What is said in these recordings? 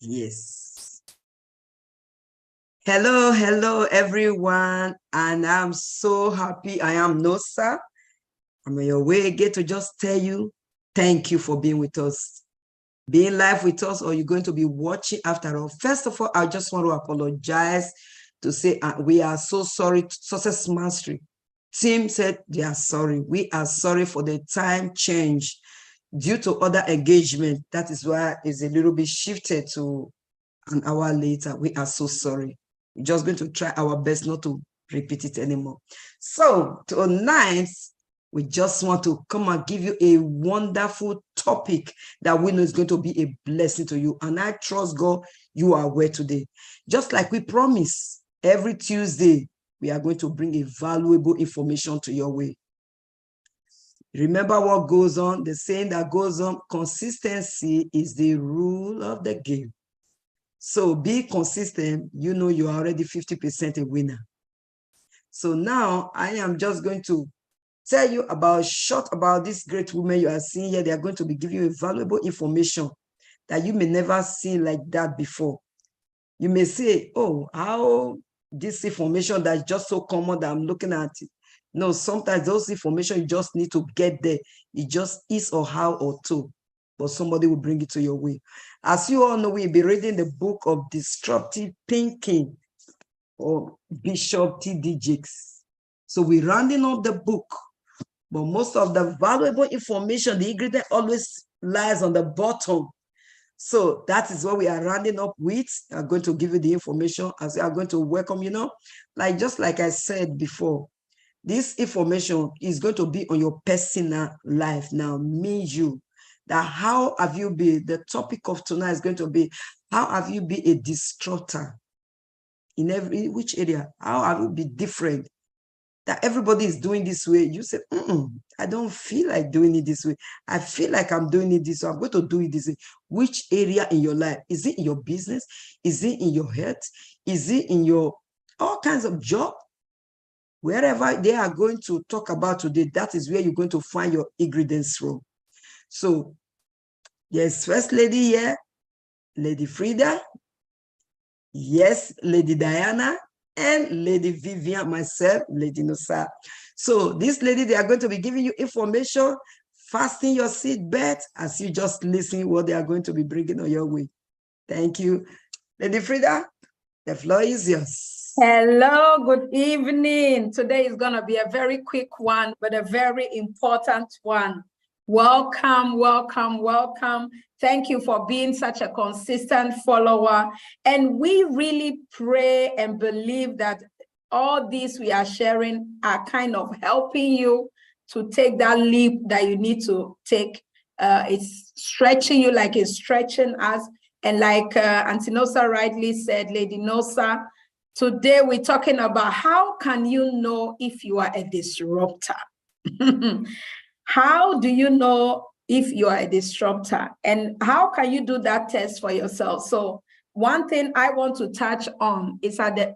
Yes. Hello, everyone. And I'm so happy. I am Nosa. I'm on your way again to just tell you, thank you for being with us. Being live with us, or you're going to be watching after all. First of all, I just want to apologize to say we are so sorry. Success Mastery team said they are sorry. We are sorry for the time change due to other engagement. That is why it's a little bit shifted to an hour later. We are so sorry. We're just going to try our best not to repeat it anymore. So tonight, we just want to come and give you a wonderful topic that we know is going to be a blessing to you. And I trust God you are aware today. Just like we promise, every Tuesday, we are going to bring a valuable information to your way. Remember what goes on, the saying that goes on, consistency is the rule of the game. So be consistent, you know you are already 50% a winner. So now I am just going to tell you about this great woman you are seeing here. They are going to be giving you valuable information that you may never see like that before. You may say, oh, how this information that's just so common that I'm looking at it. No, sometimes those information you just need to get there. It just is or how or to, but somebody will bring it to your way. As you all know, we'll be reading the book of Disruptive Thinking or Bishop T.D. Jakes. So we're rounding up the book, but most of the valuable information, the ingredient always lies on the bottom. So that is what we are rounding up with. I'm going to give you the information as we are going to welcome, just like I said before, this information is going to be on your personal life now, you. That how have you been, the topic of tonight is going to be, how have you been a disruptor in which area? How have you been different? That everybody is doing this way. You say, I don't feel like doing it this way. I feel like I'm doing it this way. I'm going to do it this way. Which area in your life? Is it in your business? Is it in your health? Is it in your all kinds of job? Wherever they are going to talk about today, that is where you're going to find your ingredients from. So there's First Lady here, Lady Frida. Yes, Lady Diana. And Lady Vivian, myself, Lady Nosa. So this lady, they are going to be giving you information, fasten your seat belt as you just listen what they are going to be bringing on your way. Thank you. Lady Frida, the floor is yours. Hello, good evening. Today is going to be a very quick one, but a very important one. Welcome, welcome, welcome. Thank you for being such a consistent follower. And we really pray and believe that all these we are sharing are kind of helping you to take that leap that you need to take. It's stretching you like it's stretching us. And like Auntie Nosa rightly said, Lady Nosa, today we're talking about how can you know if you are a disruptor? How do you know if you are a disruptor? And how can you do that test for yourself? So one thing I want to touch on is that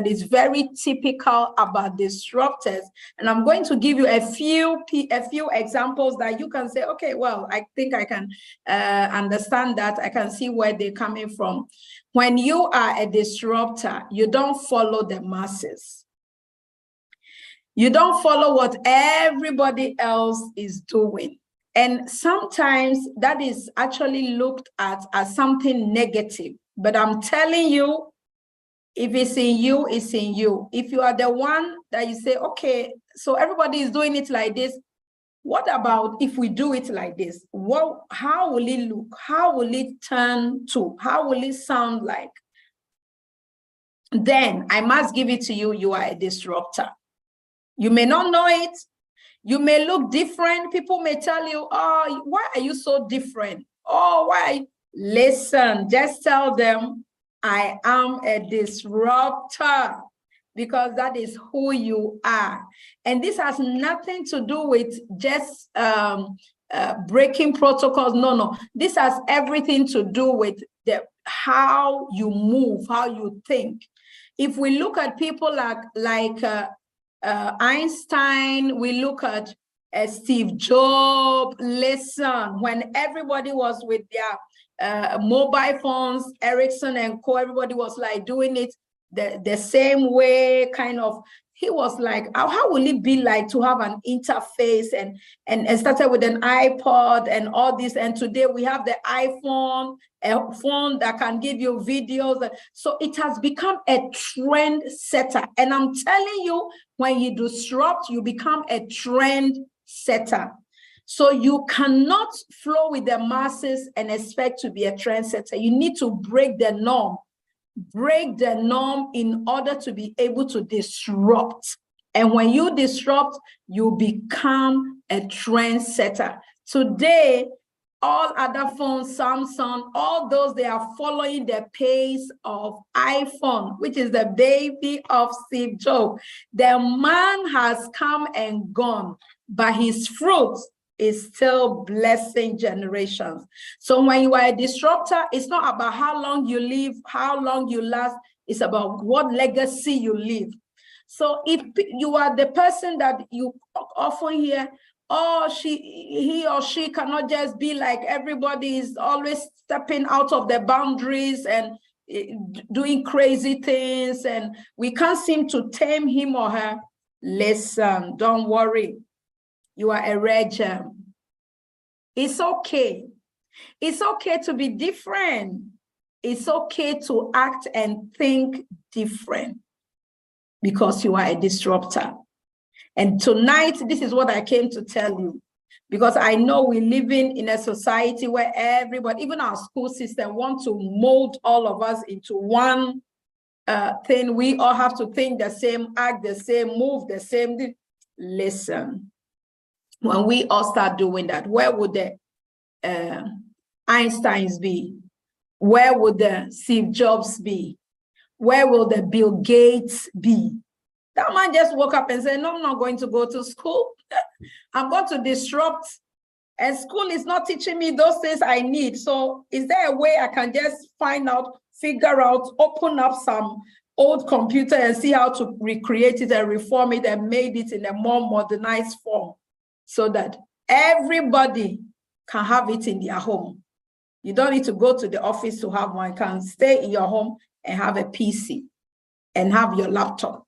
is very typical about disruptors. And I'm going to give you a few examples that you can say, okay, well, I think I can understand that. I can see where they're coming from. When you are a disruptor, you don't follow the masses. You don't follow what everybody else is doing. And sometimes that is actually looked at as something negative. But I'm telling you, if it's in you, it's in you. If you are the one that you say, okay, so everybody is doing it like this, what about if we do it like this? How will it look? How will it turn to? How will it sound like? Then I must give it to you, you are a disruptor. You may not know it. You may look different. People may tell you, oh, why are you so different? Oh, why? Listen, just tell them, I am a disruptor, because that is who you are. And this has nothing to do with just breaking protocols. No. This has everything to do with how you move, how you think. If we look at people like Einstein, we look at Steve Jobs. Listen, when everybody was with their mobile phones, Ericsson and co, everybody was like doing it the same way, kind of. He was like, how will it be like to have an interface, and started with an iPod and all this. And today we have the iPhone, a phone that can give you videos. So it has become a trend setter. And I'm telling you, when you disrupt, you become a trend setter. So you cannot flow with the masses and expect to be a trendsetter. You need to break the norm. Break the norm in order to be able to disrupt. And when you disrupt, you become a trendsetter. Today, all other phones, Samsung, all those, they are following the pace of iPhone, which is the baby of Steve Jobs. The man has come and gone, but his fruit is still blessing generations. So when you are a disruptor, it's not about how long you live, how long you last, it's about what legacy you leave. So if you are the person that you often hear, oh, he or she cannot just be like everybody, is always stepping out of the boundaries and doing crazy things, and we can't seem to tame him or her. Listen, don't worry. You are a rare gem. It's okay. It's okay to be different. It's okay to act and think different because you are a disruptor. And tonight, this is what I came to tell you, because I know we're living in a society where everybody, even our school system, wants to mold all of us into one thing. We all have to think the same, act the same, move the same. Listen. When we all start doing that, where would the Einsteins be? Where would the Steve Jobs be? Where will the Bill Gates be? That man just woke up and said, no, I'm not going to go to school. I'm going to disrupt. And school is not teaching me those things I need. So is there a way I can just find out, figure out, open up some old computer and see how to recreate it and reform it and made it in a more modernized form, so that everybody can have it in their home? You don't need to go to the office to have one. You can stay in your home and have a PC and have your laptop.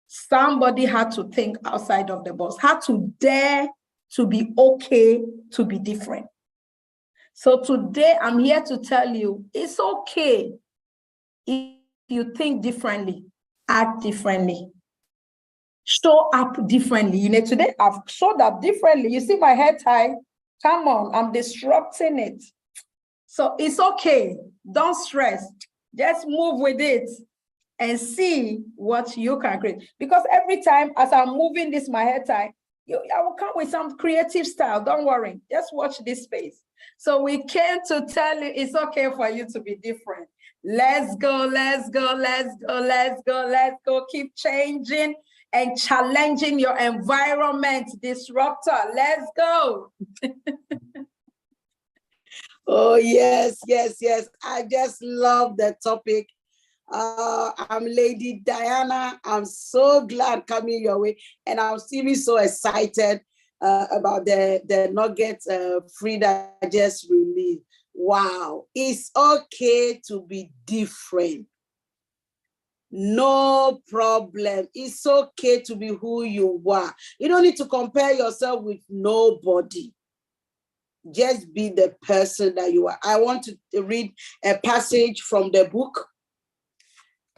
Somebody had to think outside of the box, had to dare to be okay to be different. So today I'm here to tell you, it's okay if you think differently, act differently, show up differently. You know, today I've showed up differently. You see my hair tie? Come on, I'm disrupting it. So it's okay. Don't stress. Just move with it and see what you can create. Because every time as I'm moving this, my hair tie, I will come with some creative style. Don't worry. Just watch this space. So we came to tell you it's okay for you to be different. Let's go, let's go, let's go, let's go, let's go. Keep changing and challenging your environment, disruptor. Let's go. Oh, yes, yes, yes. I just love the topic. I'm Lady Diana. I'm so glad coming your way. And I'm still so excited about the nugget free that I just released. Wow. It's okay to be different. No problem. It's okay to be who you are. You don't need to compare yourself with nobody. Just be the person that you are. I want to read a passage from the book.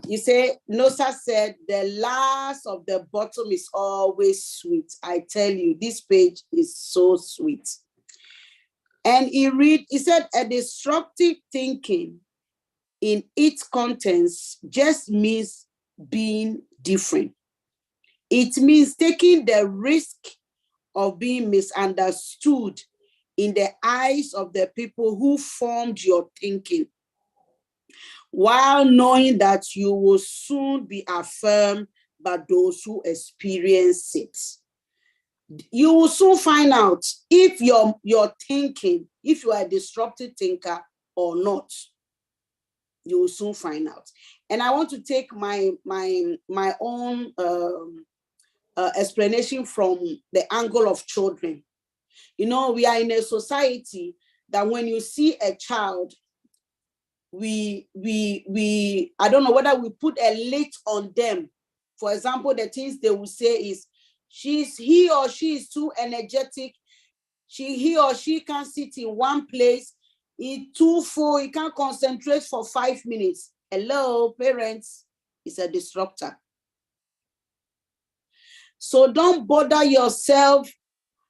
You say, Nosa said, the last of the bottom is always sweet. I tell you, this page is so sweet. And he said, a destructive thinking in its contents just means being different. It means taking the risk of being misunderstood in the eyes of the people who formed your thinking, while knowing that you will soon be affirmed by those who experience it. You will soon find out if you're thinking, if you are a disruptive thinker or not. You will soon find out. And I want to take my own explanation from the angle of children. You know, we are in a society that when you see a child, I don't know whether we put a lit on them. For example, the things they will say is, he or she is too energetic. He or she can't sit in one place. It's too full. He can't concentrate for 5 minutes. Hello, parents. It's a disruptor. So don't bother yourself.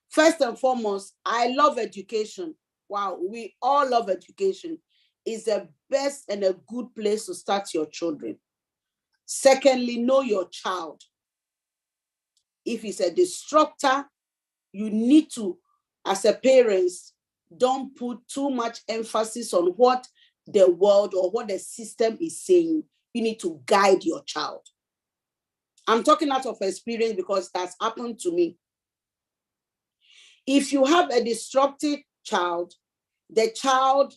First and foremost, I love education. Wow, we all love education. It's the best and a good place to start your children. Secondly, know your child. If it's a disruptor, you need to, as a parent, don't put too much emphasis on what the world or what the system is saying. You need to guide your child. I'm talking out of experience because that's happened to me. If you have a disruptive child, the child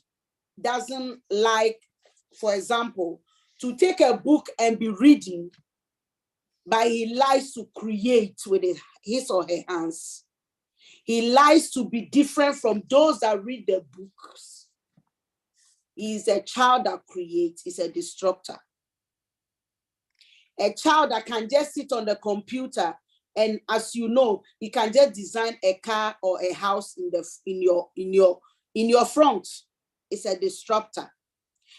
doesn't like, for example, to take a book and be reading, but he likes to create with his or her hands. He likes to be different from those that read the books. He is a child that creates, is a disruptor. A child that can just sit on the computer and, as you know, he can just design a car or a house in your front. It's a disruptor.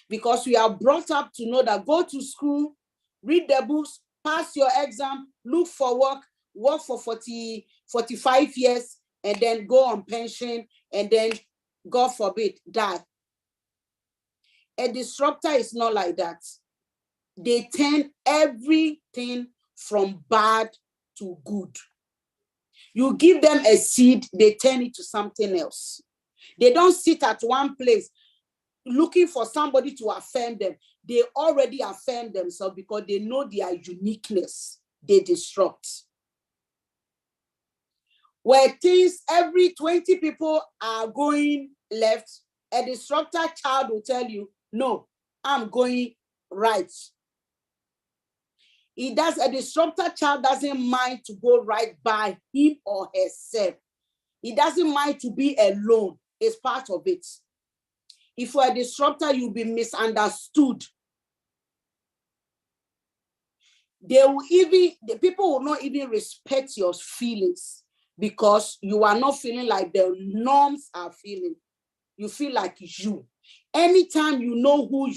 Because we are brought up to know that go to school, read the books, pass your exam, look for work for 45 years, and then go on pension, and then, God forbid, die. A disruptor is not like that. They turn everything from bad to good. You give them a seed, they turn it to something else. They don't sit at one place looking for somebody to affirm them. They already affirm themselves because they know their uniqueness. They disrupt. Where things, every 20 people are going left, a disruptor child will tell you, no, I'm going right. A disruptor child doesn't mind to go right by him or herself. He doesn't mind to be alone. It's part of it. If you're a disruptor, you'll be misunderstood. The people will not even respect your feelings because you are not feeling like the norms are feeling. You feel like you. Anytime you know who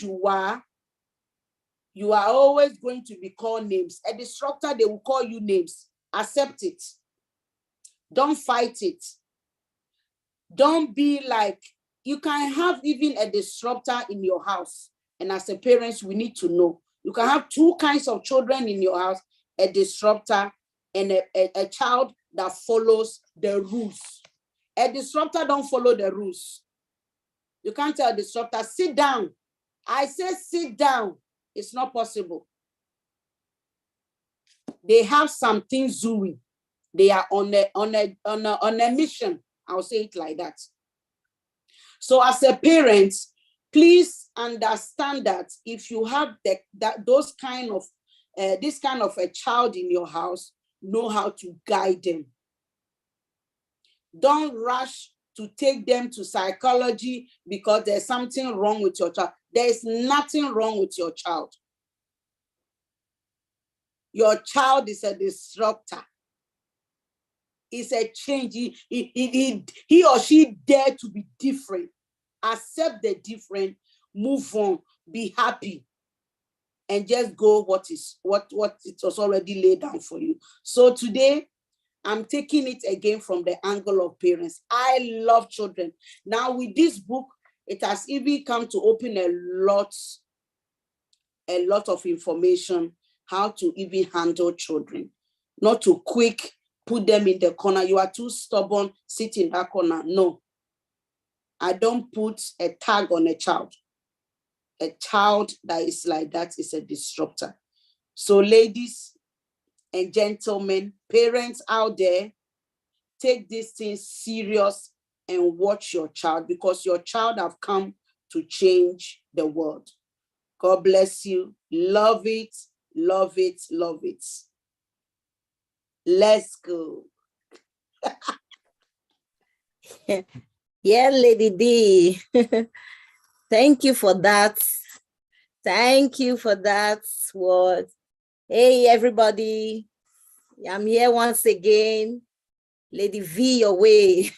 you are always going to be called names. A disruptor, they will call you names. Accept it. Don't fight it. Don't be like, you can have even a disruptor in your house. And as a parent, we need to know. You can have two kinds of children in your house, a disruptor and a child that follows the rules. A disruptor don't follow the rules. You can't tell a disruptor, sit down. I say sit down. It's not possible. They have something zooey. They are on a mission. I'll say it like that. So as a parent, please understand that if you have this kind of a child in your house, know how to guide them. Don't rush to take them to psychology because there's something wrong with your child. There is nothing wrong with your child. Your child is a disruptor. It's a change. He or she dare to be different. Accept the different. Move on. Be happy. And just go what it was already laid down for you. So today, I'm taking it again from the angle of parents. I love children. Now with this book, it has even come to open a lot of information, how to even handle children. Not to quick put them in the corner. You are too stubborn, sit in that corner. No. I don't put a tag on a child. A child that is like that is a disruptor. So ladies and gentlemen, parents out there, take this thing serious and watch your child because your child have come to change the world. God bless you. Love it, love it, love it. Let's go. Yeah, Lady D. Thank you for that. Thank you for that word. Hey, everybody. I'm here once again. Lady V, your way.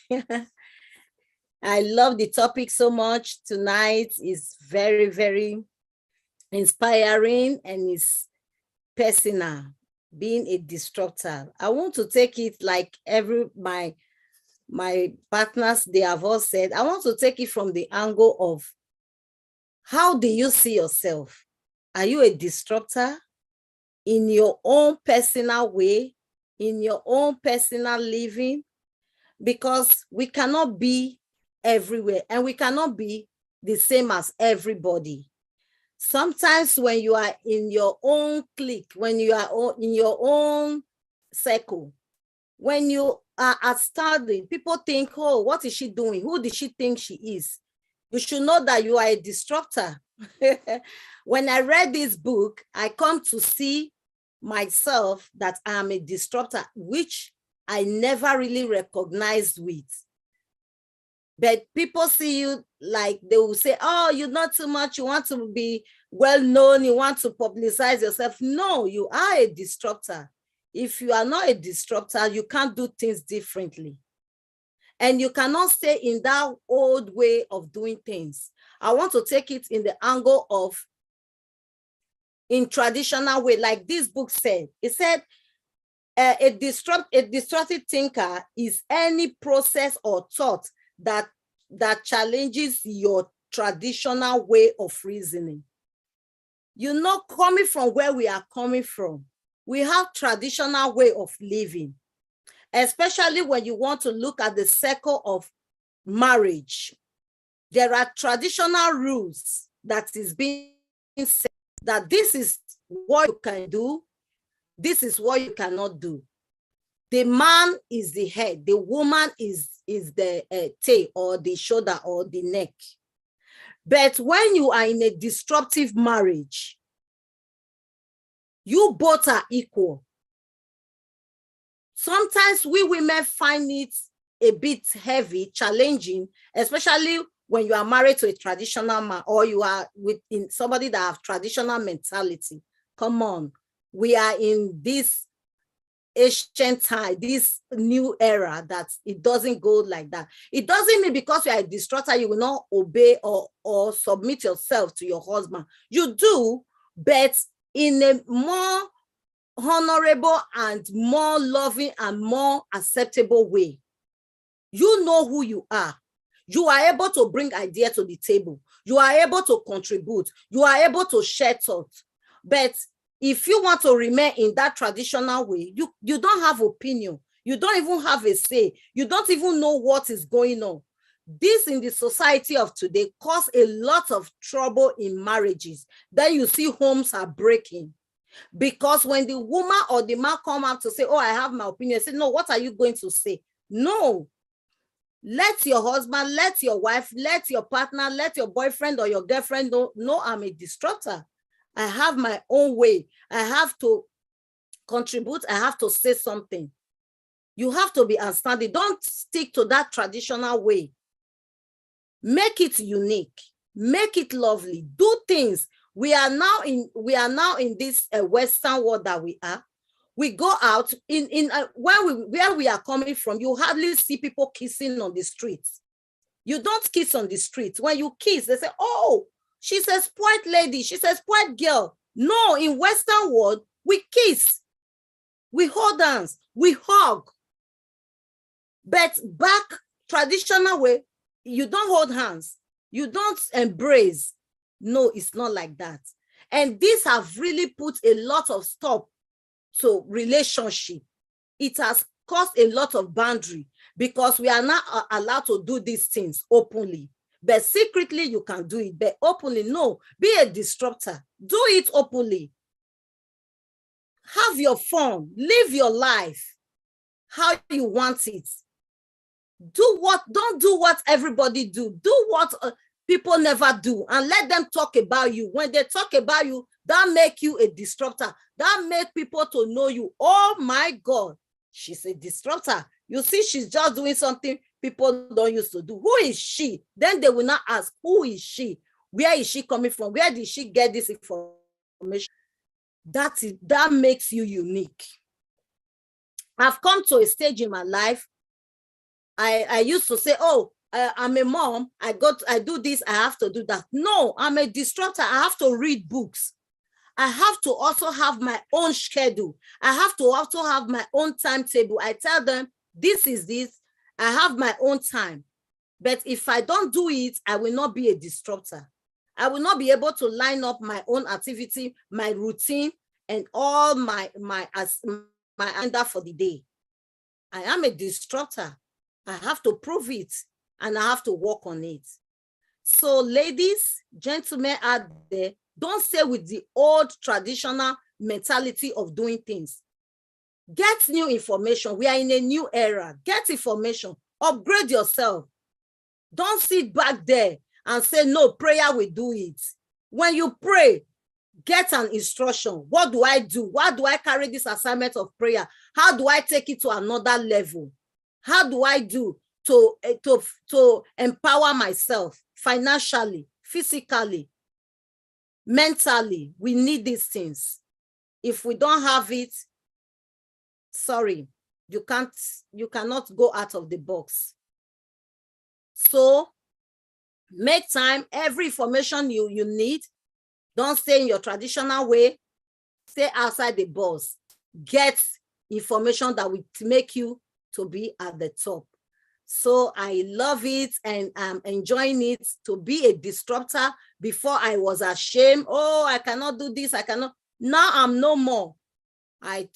I love the topic so much tonight. It's very, very inspiring and it's personal, being a disruptor. I want to take it like my partners, they have all said, I want to take it from the angle of how do you see yourself? Are you a disruptor in your own personal way, in your own personal living? Because we cannot be everywhere and we cannot be the same as everybody. Sometimes when you are in your own clique, when you are in your own circle, when you are studying, people think, oh, what is she doing? Who does she think she is? You should know that you are a disruptor. When I read this book, I come to see myself that I am a disruptor, which I never really recognized with. But people see you like they will say, oh, you're not too much. You want to be well known. You want to publicize yourself. No, you are a disruptor. If you are not a disruptor, you can't do things differently. And you cannot stay in that old way of doing things. I want to take it in the angle of in traditional way, like this book said. It said, a disruptive thinker is any process or thought that challenges your traditional way of reasoning. You know, coming from where we are coming from, we have traditional way of living, especially when you want to look at the circle of marriage. There are traditional rules that is being said that this is what you can do, this is what you cannot do. The man is the head, the woman is the tail or the shoulder or the neck. But when you are in a disruptive marriage, you both are equal. Sometimes we women find it a bit heavy, challenging, especially when you are married to a traditional man or you are with somebody that have traditional mentality. Come on, we are in this ancient time, this new era that it doesn't go like that. It doesn't mean because you are a disruptor, you will not obey or submit yourself to your husband. You do, but in a more honorable and more loving and more acceptable way. You know who you are. You are able to bring ideas to the table. You are able to contribute. You are able to share thoughts. But if you want to remain in that traditional way, you don't have opinion. You don't even have a say. You don't even know what is going on. This in the society of today cause a lot of trouble in marriages. Then you see homes are breaking. Because when the woman or the man come out to say, oh, I have my opinion, say, no, what are you going to say? No. Let your husband, let your wife, let your partner, let your boyfriend or your girlfriend know, no, I'm a disruptor. I have my own way. I have to contribute. I have to say something. You have to be understanding. Don't stick to that traditional way. Make it unique. Make it lovely. Do things. We are now in this Western world that we are. We go out where we are coming from. You hardly see people kissing on the streets. You don't kiss on the streets. When you kiss, they say, "Oh, she's a spoiled lady. She's a spoiled girl." No, in Western world, we kiss, we hold hands, we hug. But back traditional way, you don't hold hands, you don't embrace. No, it's not like that. And these have really put a lot of stop to relationship. It has caused a lot of boundary because we are not allowed to do these things openly. But secretly, you can do it. But openly, no. Be a disruptor. Do it openly. Have your fun. Live your life how you want it. Don't do what everybody do. Do what people never do, and let them talk about you. When they talk about you, that make you a disruptor. That make people to know you. Oh my God, She's a disruptor. You see, she's just doing something people don't used to do. Who is she? Then they will not ask, who is she? Where is she coming from? Where did she get this information? That makes you unique. I've come to a stage in my life. I used to say, oh, I'm a mom. I do this. I have to do that. No, I'm a disruptor. I have to read books. I have to also have my own schedule. I have to also have my own timetable. I tell them, this is this. I have my own time. But if I don't do it, I will not be a disruptor. I will not be able to line up my own activity, my routine, and all my agenda for the day. I am a disruptor. I have to prove it, and I have to work on it. So ladies, gentlemen out there, don't stay with the old traditional mentality of doing things. Get new information. We are in a new era. Get information. Upgrade yourself. Don't sit back there and say, no, prayer will do it. When you pray, get an instruction. What do I do? Why do I carry this assignment of prayer? How do I take it to another level? How do I do to empower myself financially, physically, mentally? We need these things. If we don't have it, sorry, you cannot go out of the box. So make time. Every information you need. Don't stay in your traditional way. Stay outside the box. Get information that will make you to be at the top. So I love it, and I'm enjoying it. To be a disruptor, before I was ashamed. Oh, I cannot do this. I cannot. Now I'm no more. I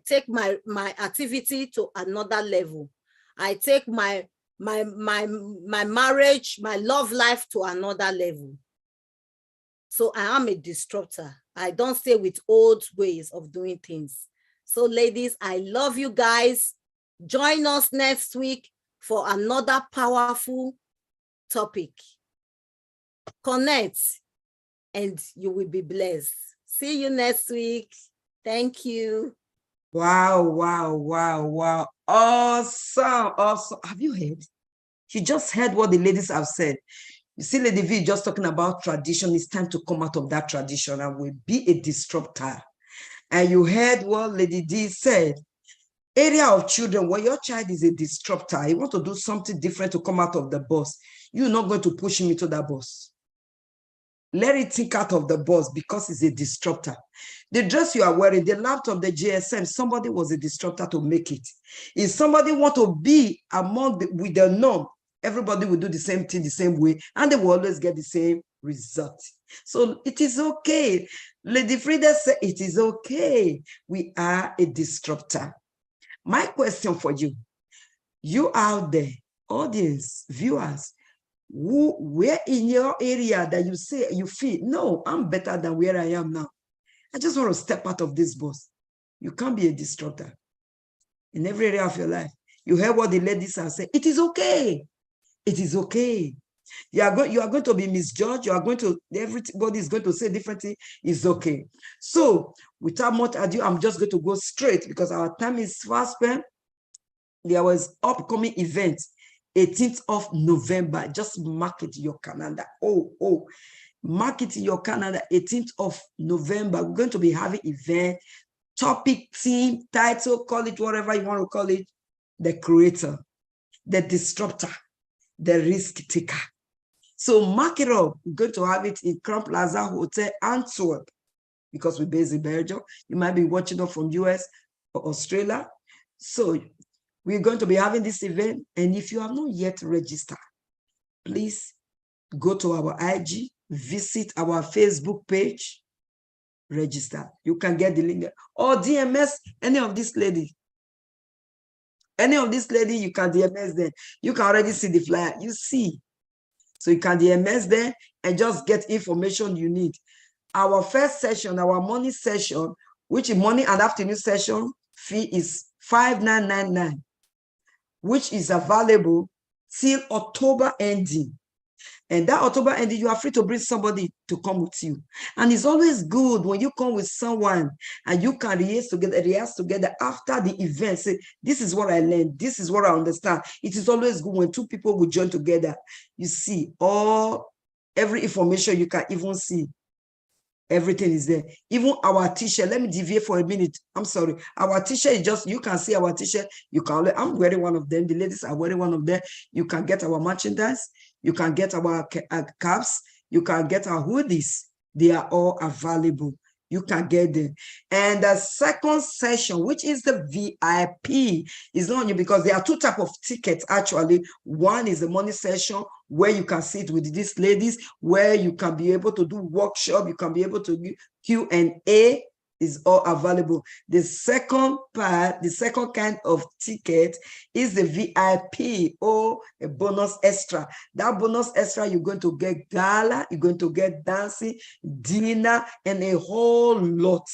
take my activity to another level. I take my marriage, my love life to another level. So I am a disruptor. I don't stay with old ways of doing things. So ladies, I love you guys. Join us next week for another powerful topic. Connect and you will be blessed. See you next week. Thank you. Wow, wow, wow, wow. Awesome, awesome. Have you heard? You just heard what the ladies have said. You see, Lady V just talking about tradition. It's time to come out of that tradition and will be a disruptor. And you heard what Lady D said. Area of children, when your child is a disruptor, you want to do something different to come out of the box, you're not going to push him into that box. Let it think out of the box because it's a disruptor. The dress you are wearing, the laptop, the GSM, somebody was a disruptor to make it. If somebody want to be with the norm, everybody will do the same thing the same way, and they will always get the same result. So it is okay. Lady Frida said, it is okay. We are a disruptor. My question for you, you out there, audience, viewers, where in your area that you say, you feel, no, I'm better than where I am now. I just want to step out of this box. You can't be a disruptor in every area of your life. You heard what the ladies are saying. It is okay. It is okay. You are going to be misjudged. Everybody is going to say different things. It's okay. So without much ado, I'm just going to go straight because our time is fast spent. There was upcoming event, 18th of November. Just mark it in your calendar. Mark it in your calendar, 18th of November. We're going to be having event, topic, theme, title, call it whatever you want to call it. The creator, the disruptor, the risk taker. So mark it up. We're going to have it in Crown Plaza Hotel, Antwerp, because we're based in Belgium. You might be watching us from US or Australia. So we're going to be having this event. And if you have not yet registered, please go to our IG, visit our Facebook page, register. You can get the link there. Or DMS any of these ladies. Any of these ladies, you can DMS them. You can already see the flyer. You see. So you can DMS there and just get information you need. Our first session, our morning session, which is morning and afternoon session, fee is $5,999, which is available till October ending. And that October ending, you are free to bring somebody to come with you. And it's always good when you come with someone and you can rehearse together after the event. Say, this is what I learned. This is what I understand. It is always good when two people will join together. You see every information you can even see. Everything is there. Even our t-shirt, let me deviate for a minute. I'm sorry. Our t-shirt is just, you can see our t-shirt. You can, I'm wearing one of them. The ladies are wearing one of them. You can get our merchandise. You can get our caps. You can get our hoodies. They are all available. You can get them. And the second session, which is the VIP, is not only because there are two types of tickets, actually. One is the money session where you can sit with these ladies, where you can be able to do workshop, you can be able to do Q&A, is all available. The second part, the second kind of ticket is the VIP or a bonus extra. That bonus extra, you're going to get gala, you're going to get dancing, dinner, and a whole lot.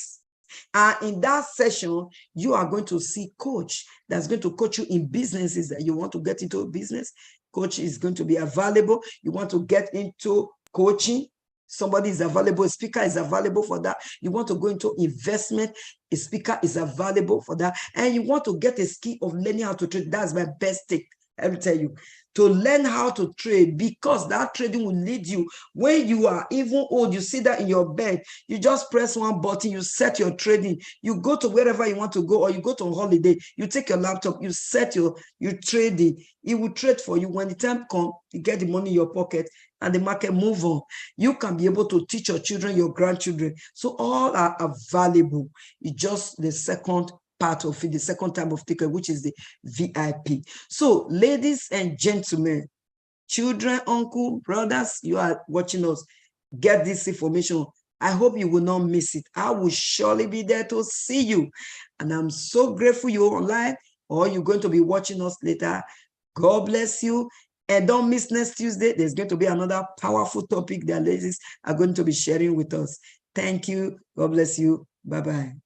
And in that session, you are going to see coach that's going to coach you in businesses that you want to get into a business. Coach is going to be available. You want to get into coaching, somebody is available, a speaker is available for that. You want to go into investment, a speaker is available for that. And you want to get a skill of learning how to trade. That's my best tip. I will tell you, to learn how to trade, because that trading will lead you. When you are even old, you see that in your bed, you just press one button, you set your trading, you go to wherever you want to go, or you go to a holiday, you take your laptop, you set your trading. It will trade for you. When the time comes, you get the money in your pocket and the market move on. You can be able to teach your children, your grandchildren. So all are available. It's just the second part of it, the second type of ticket, which is the VIP. So ladies and gentlemen, children, uncle, brothers, you are watching us, get this information. I hope you will not miss it. I will surely be there to see you. And I'm so grateful you're online, or you're going to be watching us later. God bless you. And don't miss next Tuesday. There's going to be another powerful topic that ladies are going to be sharing with us. Thank you. God bless you. Bye-bye.